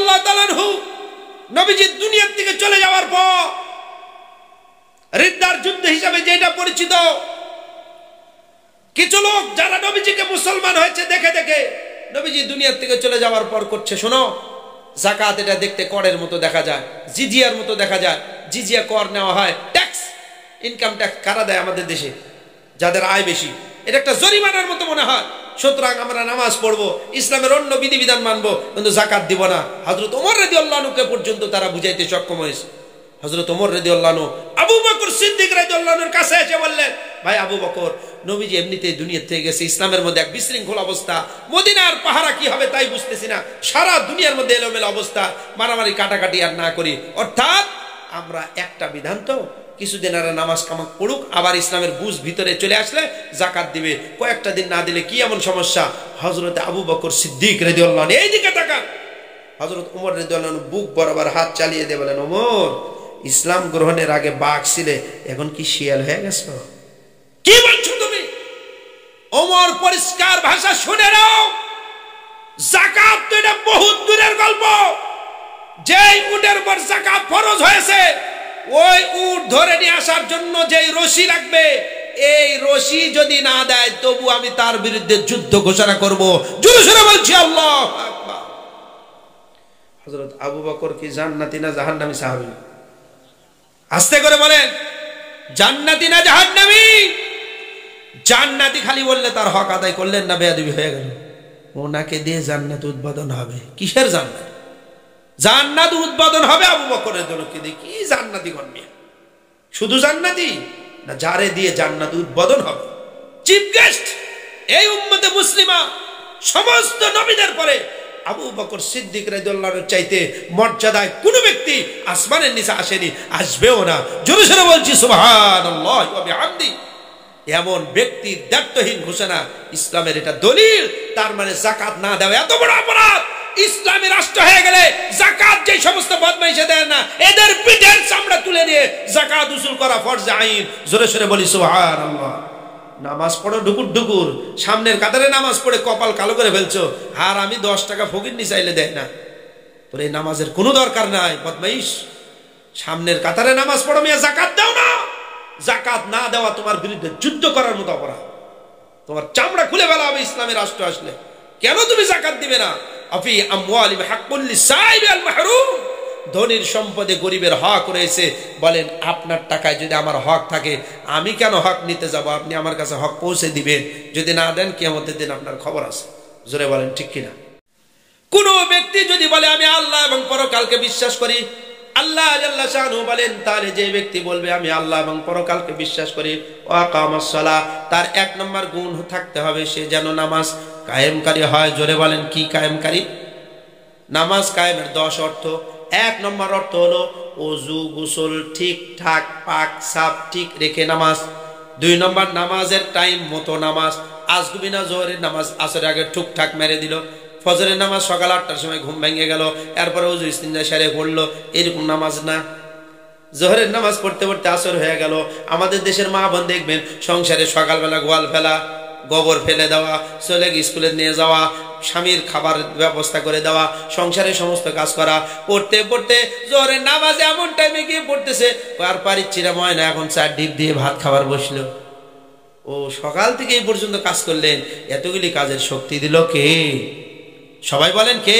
রাদিয়াল্লাহু তাআলা আনহু নবীজি দুনিয়া থেকে চলে যাওয়ার পর রিদ্দার যুদ্ধ হিসাবে যেটা পরিচিত, কিছু লোক যারা নবীজিকে মুসলমান হয়েছে দেখে দেখে নবীজি দুনিয়া থেকে চলে যাওয়ার পর করছে, শোনো যাকাত এটা দেখতে করের মতো দেখা যায়, জিজিয়ার মতো দেখা যায়। জিজিয়া কর নেওয়া হয়, ট্যাক্স, ইনকাম ট্যাক্স কারা দেয় আমাদের দেশে? যাদের আয় বেশি। এটা একটা জরিমানার মতো মনে হয়। সুতরাং আমরা নামাজ পড়বো, ইসলামের অন্য বিধিবিধান মানবো, কিন্তু যাকাত দিব না। হযরত ওমর রাদিয়াল্লাহু আনহুকে পর্যন্ত তারা বুঝাইতে সক্ষম হয়েছে। হযরত ওমর রাদিয়াল্লাহু আনহু আবু বকর সিদ্দিক রাদিয়াল্লাহু আনহুর কাছে এসে বললেন, ভাই আবু বকর, নবীজি এমনিতেই দুনিয়া থেকে গেছে, ইসলামের মধ্যে এক বিশৃঙ্খল অবস্থা, মদিনার পাহারা কি হবে তাই বুঝতেছি না, সারা দুনিয়ার মধ্যে এলোমেলো অবস্থা, মারামারি কাটাকাটি আর না করি। অর্থাৎ আমরা একটা বিধান তো, কিছুদিন আর নামাজ কামাক পড়ুক, আবার ইসলামের বুঝ ভিতরে চলে আসলে যাকাত দিবে, কয়েকটা দিন না দিলে কি এমন সমস্যা? হযরত আবু বকর সিদ্দিক রাদিয়াল্লাহু আনহু এইদিকে তাকান, হযরত ওমর রাদিয়াল্লাহু আনহু বুক বরাবর হাত চালিয়ে দিয়ে বলেন, ওমর, ইসলাম গ্রহণের আগে বাঘ ছিলে, এখন কি শিয়াল হয়ে গেছো? কি বলছো তুমি? ওমর পরিষ্কার ভাষা শুনে নাও, যাকাত তো এটা বহুত দূরের গল্প। যেই উটের উপর যাকাত ফরজ হয়েছে, ওই উট ধরে নিয়ে আসার জন্য যেই রশি লাগবে, এই রশি যদি না দেয় তবু আমি তার বিরুদ্ধে যুদ্ধ ঘোষণা করব। জোরে জোরে বলছি আল্লাহু আকবার। হযরত আবু বকর কি জান্নাতি না জাহান্নামী সাহাবী? আস্তে করে বলেন, জান্নাতি না জাহান্নামী? জান্নাতি খালি বললে তার হক আদায় করলেন না, বেয়াদবি হয়ে গেল। ওনাকে দিয়ে জান্নাত উদ্বোধন হবে। কিসের জান্নাত? জান্নাত উদ্বোধন হবে আবু বকরের জন্য। কি দিয়ে? কি জান্নাতি গণবে? শুধু জান্নাতি না, যারে দিয়ে জান্নাত উদ্বোধন হবে, চিফ গেস্ট এই উম্মতে মুসলিমা সমস্ত নবীদের পরে আবু বকর সিদ্দিক রাদিয়াল্লাহু আনহু চাইতে মর্যাদায় কোন ব্যক্তি আসমানের নিচে আসেনি, আসবেও না। জোরে জোরে বলছি সুবহানাল্লাহি ওয়া বিহামদি। এমন ব্যক্তির দায়িত্বহীন ঘোষণা, ইসলামের এটা দলিল। তার মানে যাকাত না দেওয়া এত বড় অপরাধ। ইসলামী রাষ্ট্র হয়ে গেলে যাকাত যে সমস্ত বদমাইশে দেয় না, এদের পিঠের চামড়া তুলে নিয়ে যাকাত উসুল করা ফরজে আইন। জোরে জোরে বলি সুবহানাল্লাহ। নামাজ পড়ো ঢুকুর ঢুকুর, সামনের কাতারে নামাজ পড়ে কপাল কালো করে ফেলছো, আর আমি 10 টাকা ফকিরনি চাইলে দেয় না। তোর এই নামাজের কোনো দরকার নাই, বদমাইশ। সামনের কাতারে নামাজ পড়ো, মিয়া যাকাত দাও না। যাকাত না দেওয়া তোমার বিরুদ্ধে যুদ্ধ করার মতো অপরাধ। তোমার চামড়া খুলে ফেলা হবে ইসলামের রাষ্ট্র আসলে। কেন তুমি যাকাত দিবে না? আফি আমওয়ালিহিম হাক্কুল লিসাইল আল মাহরুম। ধনীর সম্পদে গরিবের হক রয়েছে। বলেন, আপনার টাকায় যদি আমার হক থাকে, আমি কেন হক নিতে যাব? আপনি আমার কাছে হক পৌঁছে দিবেন। যদি না দেন, কিয়ামতের দিন আপনার খবর আছে। জোরে বলেন ঠিক কিনা? কোন ব্যক্তি যদি বলে আমি আল্লাহ এবং পরকালকে বিশ্বাস করি, আল্লাহ জাল্লা শানহু বলেন, তাহলে যে ব্যক্তি বলবে আমি আল্লাহ এবং পরকালকে বিশ্বাস করি, ওয়া আকামাস সালাহ, তার 1 নম্বর গুণ থাকতে হবে, সে যেন নামাজ কায়েমকারী হয়। জোরে বলেন, কি কায়েমকারী? নামাজ কায়েমের 10 অর্থ। 1 নম্বর অর্থ হলো ওযু গোসল ঠিকঠাক পাক সাফ ঠিক রেখে নামাজ। 2 নম্বর নামাজের টাইম মতো নামাজ। আজগুবিনা জোহরের নামাজ আসরের আগে ঠিকঠাক মেরে দিল, ফজরের নামাজ সকাল 8টার সময় ঘুম ভেঙে গেল, এরপরে ওযু ইস্তিনজা সেরে পড়লো, এরকম নামাজ না। জোহরের নামাজ পড়তে পড়তে আসর হয়ে গেল। আমাদের দেশের মা বোন দেখবেন, সংসারে সকালবেলা গোয়াল ফেলা, গোবর ফেলে দেওয়া, ছেলে স্কুলে নিয়ে যাওয়া, স্বামীর খাবার ব্যবস্থা করে দেওয়া, সংসারের সমস্ত কাজ করা, পড়তে পড়তে জোহরের নামাজ এমন টাইমে গিয়ে পড়তেছে, আর পারিচ্ছিরা ময়না এখন 4 ডিপ দিয়ে ভাত খাবার বসলো। ও সকাল থেকে এই পর্যন্ত কাজ করলেন, এতগুলি কাজের শক্তি দিল কে? সবাই বলেন কে?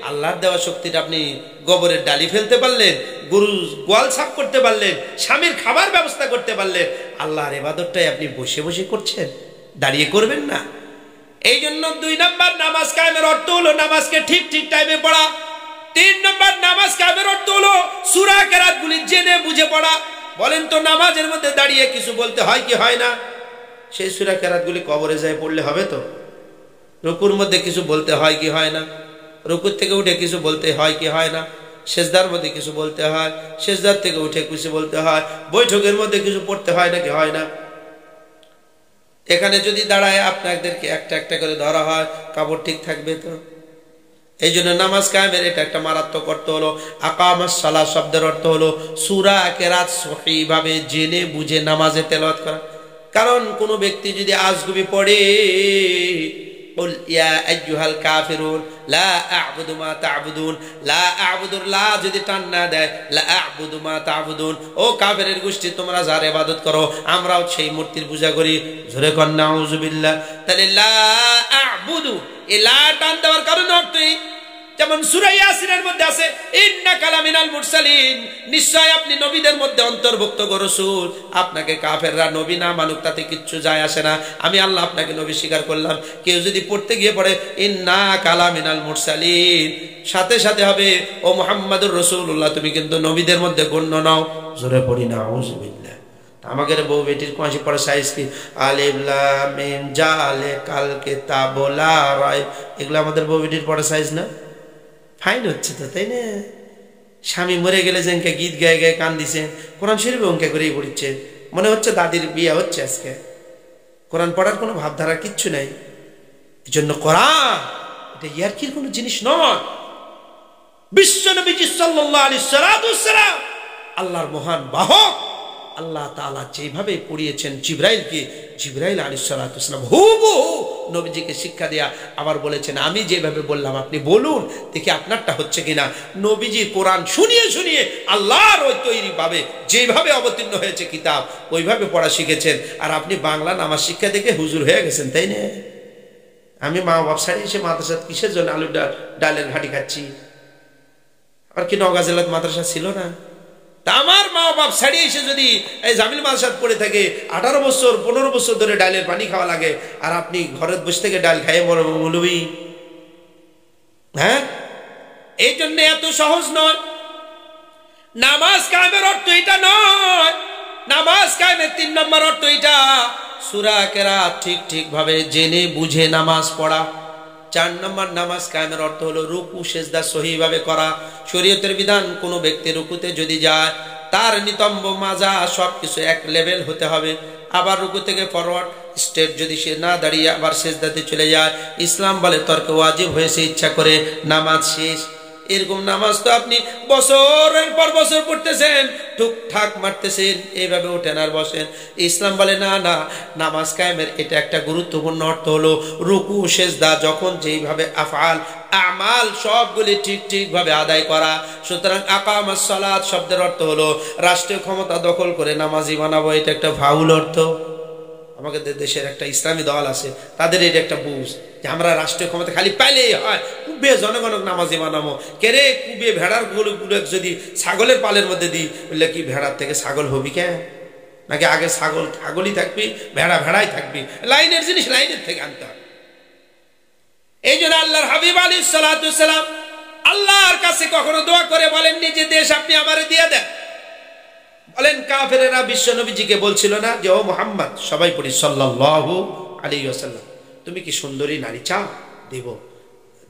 আল্লাহর দেওয়া শক্তিটা আপনি গোবরের ডালি ফেলতে পারলেন, গরু গোয়াল সাফ করতে পারলেন, স্বামীর খাবার ব্যবস্থা করতে পারলেন। আল্লাহর ইবাদতটাই আপনি বসে বসে করছেন, দাঁড়িয়ে করবেন না। এই জন্য 2 নম্বর নামাজ কায়েমের অর্থ হলো নামাজকে ঠিক ঠিক টাইমে পড়া। 3 নম্বর নামাজ কায়েমের অর্থ হলো সূরা কেরাতগুলি জেনে বুঝে পড়া। বলেন তো, নামাজের মধ্যে দাঁড়িয়ে কিছু বলতে হয় কি হয় না? সেই সূরা কেরাতগুলি কবরে যায় পড়লে হবে তো? রুকুর মধ্যে কিছু বলতে হয় কি হয় না? রুকুর থেকে উঠে কিছু বলতে হয় কি হয় না? সেজদার মধ্যে কিছু বলতে হয়, সেজদার থেকে উঠে কিছু বলতে হয়, বৈঠকের মধ্যে কিছু পড়তে হয় নাকি হয় না? এখানে যদি দাঁড়ায় আপনাদেরকে একটা একটা করে ধরা হয়, কাপড় ঠিক থাকবে তো? এই জন্য নামাজ কায়েমের এটা একটা মারাত্মক অর্থ হলো আকামাস সালাহ শব্দের অর্থ হলো সূরা কেরাত সহিভাবে জেনে বুঝে নামাজে তেলাওয়াত করা। কারণ কোনো ব্যক্তি যদি আজগুবি পড়ে, কুল ইয়া আইয়ুহাল কাফিরুন লা আ'বুদু মা তা'বুদুন। লা আ'বুদুর লা যদি টান না দেয়, লা আ'বুদু মা তা'বুদুন, ও কাফেরের গোষ্ঠী তোমরা যার ইবাদত করো আমরাও সেই মূর্তির পূজা করি। জোরে কর নাউযুবিল্লাহ। তাহলে লা আ'বুদু, এই লা টান দেওয়ার কারণ অর্থই যেমন সূরা ইয়াসিনের মধ্যে আছে ইন্নাকা লামিনাল মুরসালিন, নিশ্চয় আপনি নবীদের মধ্যে অন্তর্ভুক্ত গো রাসূল। আপনাকে কাফেররা নবী না মানুক তাতে কিচ্ছু যায় আসে না, আমি আল্লাহ আপনাকে নবী স্বীকার করলাম। কেউ যদি পড়তে গিয়ে পড়ে ইন্নাকা লামিনাল মুরসালিন, সাথে সাথে হবে ও মুহাম্মাদুর রাসূলুল্লাহ, তুমি কিন্তু নবীদের মধ্যে গণ্য নাও। জোরে পড়ি নাউযুবিল্লাহ। আমাদের বউ বেটির কোয়াশি পড়ে সাইজ কি আলিফ লাম মিম জালিকাল কিতাবু লা রাইব, এগুলো আমাদের বউ বেটির পড়ে সাইজ না? ফাইন হচ্ছে তো, তাই না? স্বামী মরে গেলে যে গীত গায়ে গায়ে কান দিছে, কোরআন শরীফে অঙ্কে করেই পড়ছে, মনে হচ্ছে দাদির বিয়ে হচ্ছে আজকে। কোরআন পড়ার কোনো ভাবধারা কিচ্ছু নাই। এই জন্য কোরআন এটা ইয়ারকির কোনো জিনিস নয়। বিশ্ব নবীজি সাল্লাল্লাহু আলাইহি ওয়াসাল্লাম আল্লাহর মহান বাহক, আল্লাহ তাআলা যেভাবে পড়িয়েছেন জিবরাইলকে, জিবরাইল আলাইহিস সালাতু ওয়াসসালাম হুবহু নবীজিকে শিক্ষা দেয়া আবার বলেছেন আমি যেভাবে বললাম আপনি বলুন, দেখি আপনারটা হচ্ছে কিনা। নবীজি কোরআন শুনিয়ে শুনিয়ে আল্লাহর ওই তৈরি ভাবে যেভাবে অবতীর্ণ হয়েছে কিতাব ওইভাবে পড়া শিখেছেন। আর আপনি বাংলা নামাজ শিক্ষা দেখে হুজুর হয়ে গেছেন, তাই না? আমি মা বাপ ছাড়ি এসে মাদ্রাসা কিসের জন্য আলু ডালের ঘাটি খাচ্ছি? আর কি নওগাঁ জেলার মাদ্রাসা ছিল না? তা আমার মা বাপ ছাড়িয়ে এসে যদি এই জামিল মাদ্রাসাত পড়ে থাকে 18 বছর 15 বছর ধরে ডালের পানি খাওয়া লাগে, আর আপনি ঘরে বসে থেকে ডাল খাইয়ে বড় মৌলবী? হ্যাঁ, এই জন্য এত সহজ নয়। নামাজ কায়েমের অর্থ এটা নয়। নামাজ কায়েমের 3 নম্বর অর্থ এটা সূরা কেরাত ঠিক ভাবে জেনে বুঝে নামাজ পড়া। 4 নম্বর নামাজ কায়েমের অর্থ হলো রুকু সেজদা সহিভাবে করা। শরীয়তের বিধান কোনো ব্যক্তি রুকুতে যদি যায় তার নিতম্ব মাজা সবকিছু এক লেভেল হতে হবে। আবার রুকু থেকে ফরওয়ার্ড স্টেপ যদি সে না দাঁড়িয়ে আবার সেজদাতে চলে যায়, ইসলাম বলে তর্কে ওয়াজিব হয়েছে ইচ্ছা করে নামাজ শেষ। এরকম নামাজ তো আপনি বছরের পর বছর পড়তেছেন, টুকটাক মারতেছেন, এইভাবে ওঠেন আর বসেন। ইসলাম বলে না না, নামাজ কায়েমের এটা একটা গুরুত্বপূর্ণ অর্থ হলো রুকু সেজদা যখন যেইভাবে আফআল আমাল সবগুলি ঠিক ভাবে আদায় করা। সুতরাং আকামাস সালাত শব্দের অর্থ হলো রাষ্ট্রীয় ক্ষমতা দখল করে নামাজি বানাবো, এটা একটা ফাউল অর্থ। আমাদের দেশের একটা ইসলামী দল আছে, তাদের এটা একটা বুঝ যে আমরা রাষ্ট্রীয় ক্ষমতা খালি পাইলেই হয়, কুবে জনগণক নামাজি বানাবো। কেরে কুবে ভেড়ার গুলো যদি ছাগলের পালের মধ্যে দিই, বললে কি ভেড়ার থেকে ছাগল হবি কে? নাকি আগে ছাগলই থাকবি, ভেড়াই থাকবি? লাইনের জিনিস লাইনের থেকে আনতে হবে। এই জন্য আল্লাহর হাবিব আলাইহিস সালাতু ওয়াসসালাম আল্লাহর কাছে কখনো দোয়া করে বলেননি যে দেশ আপনি আমারে দিয়ে দেন। বলেন কাফেরেরা বিশ্ব নবীজিকে বলছিল না যে ও মুহাম্মদ, সবাই পড়ি সাল্লাল্লাহু আলাইহি ওয়াসাল্লাম, তুমি কি সুন্দরী নারী চাও? দেব।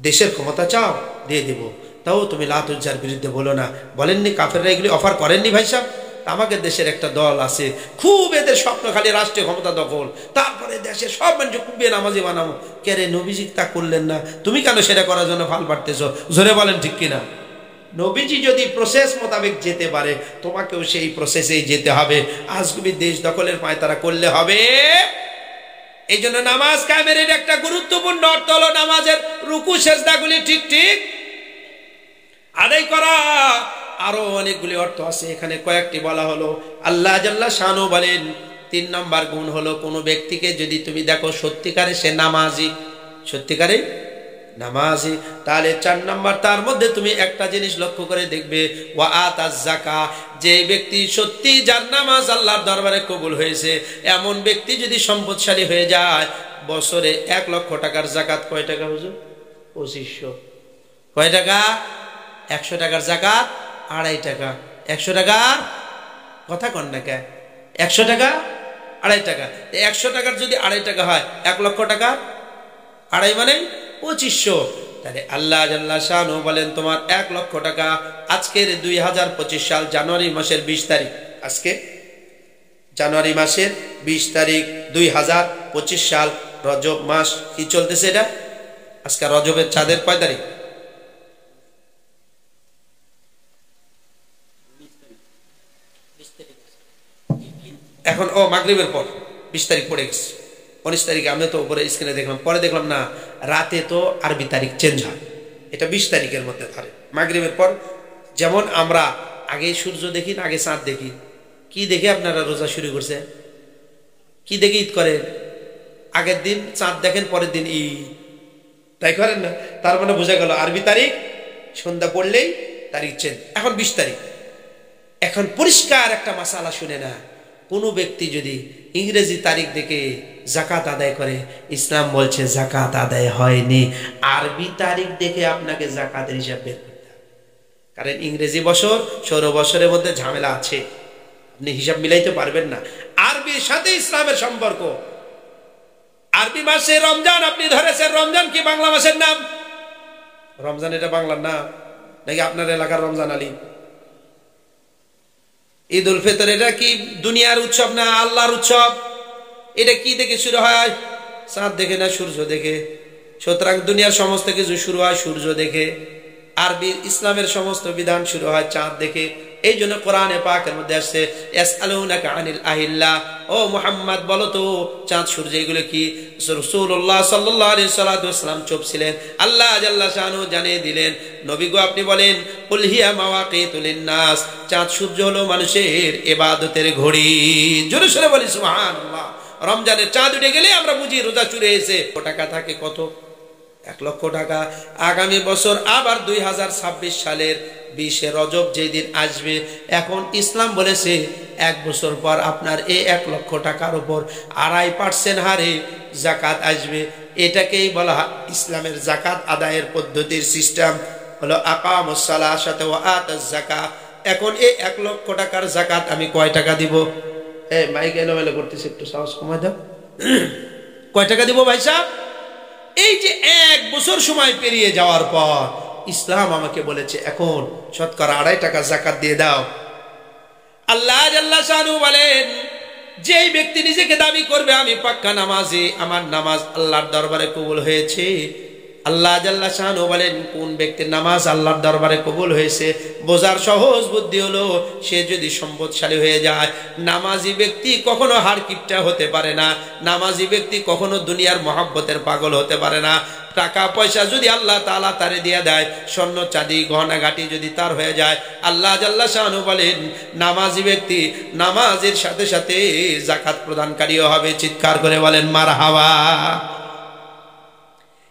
দেশের ক্ষমতা চাও? দিয়ে দেব। তাও তুমি লাত উজ্জার বিরুদ্ধে বলো না। বলেননি কাফেররা এগুলি অফার করেননি ভাই সাহেব? আমাদের দেশের একটা দল আছে, খুব এদের স্বপ্ন খালি রাষ্ট্রীয় ক্ষমতা দখল, তারপরে দেশে সব মানুষ কুবিয়ে নামাজি বানাবো। কে রে, নবীজি তা করলেন না, তুমি কেন সেটা করার জন্য ফাল পাড়তেছো? জোরে বলেন ঠিক কিনা? নবীজি যদি প্রসেস মোতাবেক যেতে পারে, তোমাকেও সেই প্রসেসেই যেতে হবে। আজগুবি দেশ দখলের পায়তারা করলে হবে? এই জন্য নামাজ কায়েমের একটা গুরুত্বপূর্ণ অর্থ হলো নামাজের রুকু সেজদাগুলি ঠিক আদায় করা। আরো অনেকগুলি অর্থ আছে, এখানে কয়েকটি বলা হলো। আল্লাহ জাল্লা শানু বলেন 3 নম্বর গুণ হলো কোন ব্যক্তিকে যদি তুমি দেখো সত্যিকারে সে নামাজি, সত্যিকারে নামাজি, তাহলে 4 নম্বর তার মধ্যে তুমি একটা জিনিস লক্ষ্য করে দেখবে, ওয়া আতাজ যাকাত, যে ব্যক্তি সত্যি যার নামাজ আল্লাহর দরবারে কবুল হয়েছে এমন ব্যক্তি যদি সম্পদশালী হয়ে যায়, বছরে 1 লক্ষ টাকার যাকাত কয় টাকা হুজুর? 2500। কয় টাকা? 100 টাকার যাকাত 2.5 টাকা। 100 টাকার কথা কন না কে? 100 টাকা 2.5 টাকা। 100 টাকার যদি 2.5 টাকা হয়, 1 লক্ষ টাকা 2.5 মানে 2500। তাহলে আল্লাহ জাল্লা শানু বলেন তোমার 1 লক্ষ টাকা আজকের 2025 সাল জানুয়ারি মাসের 20 তারিখ, আজকে জানুয়ারি মাসের 20 তারিখ 2025 সাল রজব মাস কি চলতেছে? এটা আজকে রজবের চাঁদের কয় তারিখ? এখন মাগরিবের পর 20 তারিখ পড়ে গেছে। 19 তারিখে আমি তো উপরে স্ক্রিনে দেখলাম, পরে দেখলাম না রাতে তো আরবি তারিখ চেঞ্জ হয়, এটা 20 তারিখের মধ্যে ধরে মাগরিবের পর। যেমন আমরা আগে সূর্য দেখি না আগে চাঁদ দেখি? কি দেখে আপনারা রোজা শুরু করছে? কি দেখে ঈদ করেন? আগের দিন চাঁদ দেখেন, পরের দিন ঈদ, তাই করেন না? তার মানে বোঝা গেল আরবি তারিখ সন্ধ্যা পড়লেই তারিখ চেঞ্জ। এখন 20 তারিখ। এখন পরিষ্কার একটা মাসালা শুনে না, কোনো ব্যক্তি যদি ইংরেজি তারিখ দেখে যাকাত আদায় করে, ইসলাম বলছে যাকাত আদায় হয়নি। আরবি তারিখ দেখে আপনাকে যাকাতের হিসাব বের করতে হবে, কারণ ইংরেজি বছর সৌর বছরের মধ্যে ঝামেলা আছে, আপনি হিসাব মিলাইতে পারবেন না। আরবির সাথে ইসলামের সম্পর্ক। আরবি মাসে রমজান আপনি ধরেছেন, রমজান কি বাংলা মাসের নাম? রমজান এটা বাংলার নাম নাকি আপনার এলাকার রমজান আলী? ঈদ উল ফিতর এটা কি দুনিয়ার উৎসব না আল্লাহর উৎসব? এটা কি দেখে শুরু হয়? চাঁদ দেখে না সূর্য দেখে? সুতরাং দুনিয়ার সমস্ত কিছু শুরু হয় সূর্য দেখে। আরবি ইসলামের সমস্ত বিধান শুরু হয় চাঁদ দেখে। এই জন্য কোরআনে পাকের মধ্যে আসছে ইয়াসআলুনাকা আনিল আহিল্লা, ও মুহাম্মদ বলো তো চাঁদ সূর্য এগুলো কি? রাসূলুল্লাহ সাল্লাল্লাহু আলাইহি ওয়াসাল্লাম চুপ ছিলেন। আল্লাহ জাল্লা শানু জানিয়ে দিলেন, নবী গো আপনি বলেন কুল হিয়া মাওয়াকিতু লিন-নাস, চাঁদ সূর্য হলো মানুষের ইবাদতের ঘড়ি। জোরে সোরে বলি সুবহানাল্লাহ। রমজানের চাঁদ উঠে গেলে আমরা বুঝি রোজা চুরে এসে। টাকা থাকে কত? 1 লক্ষ টাকা। আগামী বছর আবার 2026 সালের 20 রজব যেদিন আসবে, এখন ইসলাম বলেছে 1 বছর পর আপনার এই 1 লক্ষ টাকার উপর 2.5% হারে জাকাত আসবে। এটাকেই বলা ইসলামের জাকাত আদায়ের পদ্ধতির সিস্টেম হলো আকামুস সালাসাত ওয়া আতাজ যাকাত। এখন এই 1 লক্ষ টাকার জাকাত আমি কয় টাকা দিব? মাইক এলোমেলো করতেছে, একটু সাহস কমাই দাও। কয় টাকা দিব ভাই সাহেব? এই যে 1 বছর সময় পেরিয়ে যাওয়ার পর ইসলাম আমাকে বলেছে এখন শতকরা 2.5 টাকা জাকাত দিয়ে দাও। আল্লাহ জাল্লা শানু বলেন, যেই ব্যক্তি নিজেকে দাবি করবে আমি পাক্কা নামাজি, আমার নামাজ আল্লাহর দরবারে কবুল হয়েছে। আল্লাহ জাল্লা শানু বলেন কোন ব্যক্তির নামাজ আল্লাহর দরবারে কবুল হয়েছে বোঝার সহজ বুদ্ধি হলো, সে যদি সম্পদশালী হয়ে যায়। নামাজি ব্যক্তি কখনো হাড়কিপটা হতে পারে না, নামাজি ব্যক্তি কখনো দুনিয়ার মহব্বতের পাগল হতে পারে না। টাকা পয়সা যদি আল্লাহ তাআলা তারে দিয়ে দেয়, স্বর্ণ চাঁদি গহনা গাটি যদি তার হয়ে যায়, আল্লাহ জাল্লা শানু বলেন নামাজি ব্যক্তি নামাজের সাথে সাথে যাকাত প্রদানকারীও হবে। চিৎকার করে বলেন মারহাবা।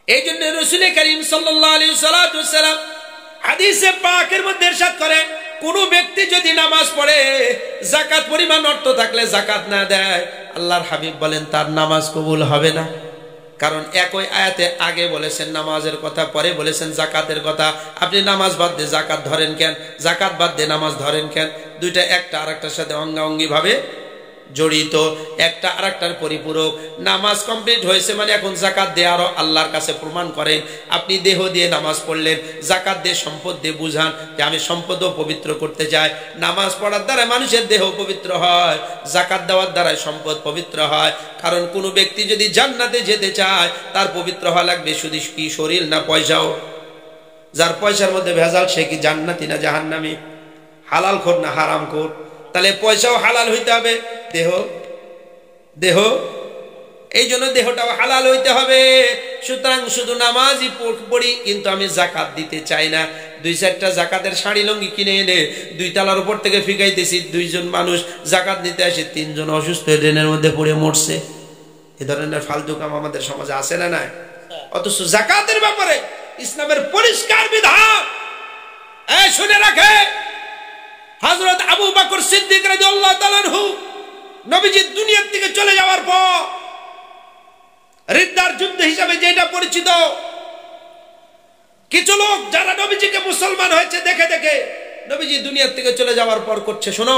এই জন্য রাসূল করিম সাল্লাল্লাহু আলাইহি ওয়াসাল্লাম হাদিসে পাকের মধ্যে ইরশাদ করেন, কোন ব্যক্তি যদি নামাজ পড়ে যাকাত পরিমাণ অর্থ থাকলে যাকাত না দেয়, আল্লাহর হাবিব বলেন তার নামাজ কবুল হবে না। কারণ একই আয়াতে আগে বলেছেন নামাজের কথা, পরে বলেছেন যাকাতের কথা। আপনি নামাজ বাদ দিয়ে যাকাত ধরেন কেন? যাকাত বাদ দিয়ে নামাজ ধরেন কেন? দুইটা একটা আরেকটার সাথে অঙ্গাঙ্গি ভাবে জড়িত, একটা আরেকটার পরিপূরক। নামাজ কমপ্লিট হয়েছে মানে এখন যাকাত দিয়ে আরো আল্লাহর কাছে প্রমাণ করেন। আপনি দেহ দিয়ে নামাজ পড়লেন, যাকাত দিয়ে সম্পদ দিয়ে বুঝান যে আমি সম্পদও পবিত্র করতে চাই। নামাজ পড়ার দ্বারা মানুষের দেহ পবিত্র হয়, যাকাত দেওয়ার দ্বারা সম্পদ পবিত্র হয়। কারণ কোনো ব্যক্তি যদি জান্নাতে যেতে চায় তার পবিত্র হওয়া লাগবে শুধু কি শরীর না পয়সাও? যার পয়সার মধ্যে ভেজাল সে কি জান্নাতি না জাহান্নামী? হালাল খোর না হারাম খোর? তাহলে পয়সাও হালাল হইতে হবে, দেহ এই জন্য দেহটাও হালাল হইতে হবে। সুতরাং শুধু নামাজই পড়ি কিন্তু আমি যাকাত দিতে চাই না। 2-4টা যাকাতের শাড়ি লঙ্গি কিনে এনে 2 তলার উপর থেকে ফিকাইতেছি, 2 জন মানুষ যাকাত নিতে আসে, 3 জন অসুস্থ ট্রেনের মধ্যে পড়ে মরছে। এ ধরনের ফালতু কাম আমাদের সমাজে আছে না নাই? অথচ যাকাতের ব্যাপারে ইসলামের পরিষ্কার বিধান শুনে রাখে। হযরত আবু বকর সিদ্দিক রাদিয়াল্লাহু তাআলা আনহু নবীজি দুনিয়া থেকে চলে যাওয়ার পর রিদ্দার যুদ্ধ হিসাবে যেটা পরিচিত, কিছু লোক যারা নবীজিকে মুসলমান হয়েছে দেখে দেখে নবীজি দুনিয়া থেকে চলে যাওয়ার পর করছে, শোনো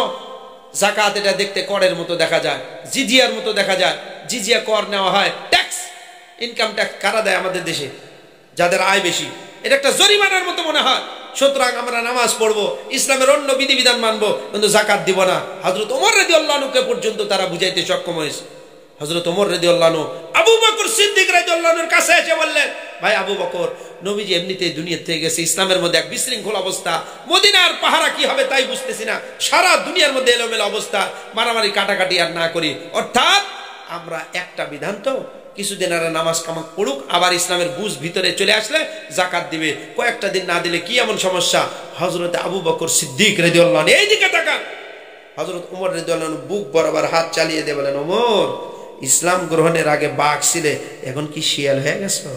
যাকাত এটা দেখতে করের মতো দেখা যায়, জিজিয়ার মতো দেখা যায়। জিজিয়া কর নেওয়া হয়, ট্যাক্স, ইনকাম ট্যাক্স কারা দেয় আমাদের দেশে? যাদের আয় বেশি। এটা একটা জরিমানার মতো মনে হয়। সুতরাং আমরা নামাজ পড়বো, ইসলামের অন্য বিধিবিধান মানবো, কিন্তু যাকাত দিব না। হযরত ওমর রাদিয়াল্লাহু আনহুকে পর্যন্ত তারা বুঝাইতে সক্ষম হয়েছে। হযরত ওমর রাদিয়াল্লাহু আনহু আবু বকর সিদ্দিক রাদিয়াল্লাহু আনহুর কাছে এসে বললেন, ভাই আবু বকর, নবীজি এমনিতেই দুনিয়া থেকে গেছে, ইসলামের মধ্যে এক বিশৃঙ্খল অবস্থা, মদিনার পাহারা কি হবে তাই বুঝতেছি না, সারা দুনিয়ার মধ্যে এলোমেলো অবস্থা, মারামারি কাটাকাটি আর না করি। অর্থাৎ আমরা একটা বিধান তো কিছুদিন আর নামাজ কামাক পড়ুক, আবার ইসলামের বুঝ ভিতরে চলে আসলে জাকাত দিবে। কয়েকটা দিন না দিলে কি এমন সমস্যা? হযরত আবু বকর সিদ্দিক রাদিয়াল্লাহু আনহু এইদিকে তাকান, হযরত ওমর রাদিয়াল্লাহু আনহু বুক বরাবর হাত চালিয়ে দিয়ে বলেন, ওমর, ইসলাম গ্রহণের আগে বাঘ ছিলে, এখন কি শিয়াল হয়ে গেছো?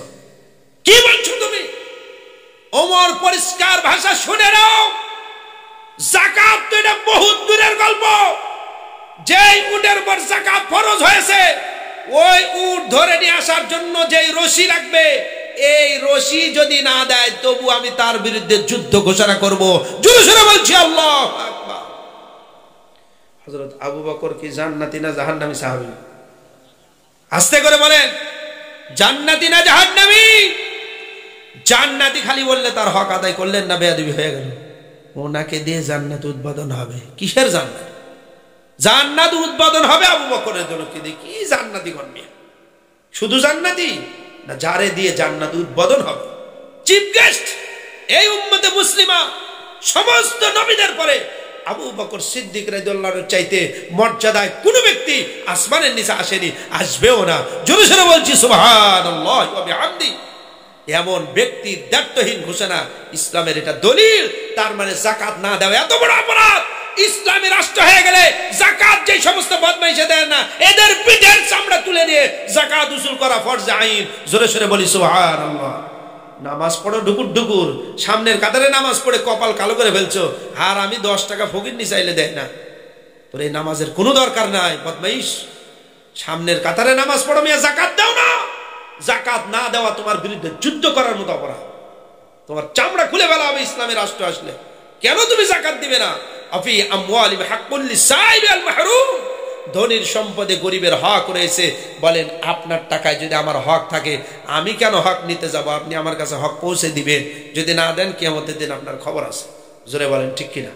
কি বলছো তুমি? ওমর পরিষ্কার ভাষা শুনে নাও, যাকাত তো এটা বহুত দূরের গল্প। যেই উটের উপর যাকাত ফরজ হয়েছে, ওই উট ধরে নিয়ে আসার জন্য যেই রশি লাগবে, এই রশি যদি না দেয় তবু আমি তার বিরুদ্ধে যুদ্ধ ঘোষণা করব। জোরে সোরে বলছি আল্লাহু আকবার। হযরত আবু বকর কি জান্নাতি না জাহান্নামী সাহাবী? আস্তে করে বলেন, জান্নাতি না জাহান্নামী? জান্নাতি খালি বললে তার হক আদায় করলেন না, বেয়াদবি হয়ে গেল। ওনাকে দিয়ে জান্নাত উদ্বোধন হবে। কিসের জান্নাত? জান্নাত উদ্বোধন হবে আবু বকরের জন্য। কি জান্নাতি গণবে? শুধু জান্নাতি না, যারে দিয়ে জান্নাত উদ্বোধন হবে, চিফ গেস্ট এই উম্মতে মুসলিমা সমস্ত নবীদের পরে আবু বকর সিদ্দিক রাদিয়াল্লাহু আনহু চাইতে মর্যাদায় কোন ব্যক্তি আসমানের নিচে আসেনি, আসবেও না। জোরে সোরে বলছি সুবহানাল্লাহি ওয়া বিহামদি। এমন ব্যক্তির দায়িত্বহীন ঘোষণা, ইসলামের এটা দলিল। তার মানে যাকাত না দেওয়া এত বড় অপরাধ। ইসলামী রাষ্ট্র হয়ে গেলে যাকাত যে সমস্ত বদমাইশে দেয় না, এদের পিঠের চামড়া তুলে নিয়ে যাকাত উসুল করা ফরজ আইন। জোরে সোরে বলি সুবহানাল্লাহ। নামাজ পড়ো ঢুকুর ঢুকুর, সামনের কাতারে নামাজ পড়ে কপাল কালো করে ফেলছো, আর আমি 10 টাকা ফকিরনি চাইলে দেয় না। তোর এই নামাজের কোনো দরকার নাই বদমাইশ। সামনের কাতারে নামাজ পড়ো, মিয়া যাকাত দাও না। যাকাত না দেওয়া তোমার বিরুদ্ধে যুদ্ধ করার মতো অপরাধ। তোমার চামড়া খুলে ফেলা হবে ইসলামের রাষ্ট্র আসলে। কেন তুমি যাকাত দিবে না? আফি আমওয়ালিহিম হাক্কুল লিসাইল ওয়াল মাহরুম। ধনীর সম্পদে গরিবের হক রয়েছে। বলেন, আপনার টাকায় যদি আমার হক থাকে, আমি কেন হক নিতে যাব? আপনি আমার কাছে হক পৌঁছে দিবেন। যদি না দেন, কিয়ামতের দিন আপনার খবর আছে। জোরে বলেন ঠিক কিনা?